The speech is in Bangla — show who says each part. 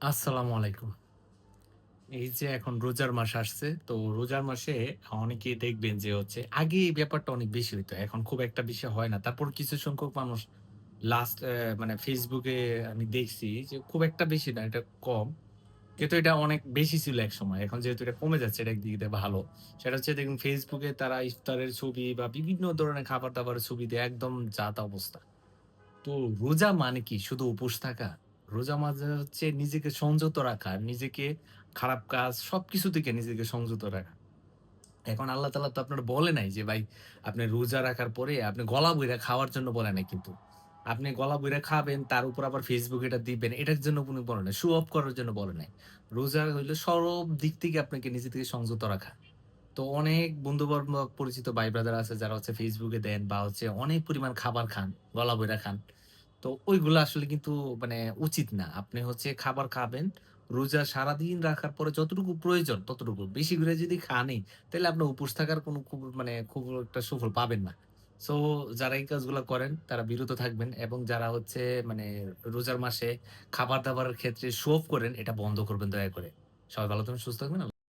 Speaker 1: আসসালামু আলাইকুম। এই যে এখন রোজার মাস আসছে। তো রোজার মাসে অনেকেই দেখবেন যে আগে এই ব্যাপারটা অনেক বেশি হইতো। এখন খুব একটা বেশি হয় না। তারপর কিছু সংখ্যক মানুষ লাস্ট মানে Facebook এ আমি দেখছি যে খুব একটা বেশি না, এটা কম। কিন্তু এটা অনেক বেশি ছিল একসময়। এখন যেহেতু এটা কমে যাচ্ছে, এটা একদিক দিয়ে ভালো। সেটা হচ্ছে দেখুন Facebook এ তারা ইফতারের ছবি বা বিভিন্ন ধরনের খাবার-দাবারের ছবি দিয়ে একদম যা-তা অবস্থা। তো রোজা মানে কি? শুধু উপোস থাকা? রোজা মানে হচ্ছে নিজেকে সংযত রাখা, নিজেকে খারাপ কাজ সবকিছু থেকে নিজেকে সংযত রাখা। এখন আল্লাহ তাআলা তো আপনার বলে নাই যে ভাই আপনি রোজা রাখার পরে আপনি গলা বইরা খাওয়ার জন্য বলে নাই কিন্তু। আপনি গলা বইরা খাবেন, তার উপর আবার Facebook এ এটা দিবেন। এটার জন্য উনি বলে নাই। শো অফ করার জন্য বলে নাই। রোজা হইলো সব দিক থেকে আপনাকে নিজে থেকে সংযত রাখা। তো অনেক বন্ধু-বান্ধব পরিচিত ভাই ব্রাদার আছে যারা Facebook এ দেন বা অনেক পরিমাণ খাবার খান, গলা বইরা খান। তো ওইগুলা আসলে কিন্তু মানে উচিত না। আপনি খাবার খাবেন, রোজা সারাদিন রাখার পরে যতটুকু প্রয়োজন ততটুকু। বেশি করে যদি খানই, তাইলে আপনার উপোস থাকার কোনো খুব একটা সুফল পাবেন না। সো যারা এই কাজগুলা করেন তারা বিরত থাকবেন এবং যারা মানে রোজার মাসে খাবার-দাবারের ক্ষেত্রে শো অফ করেন, এটা বন্ধ করবেন দয়া করে। সবাই ভালো থাকবেন, সুস্থ থাকবেন।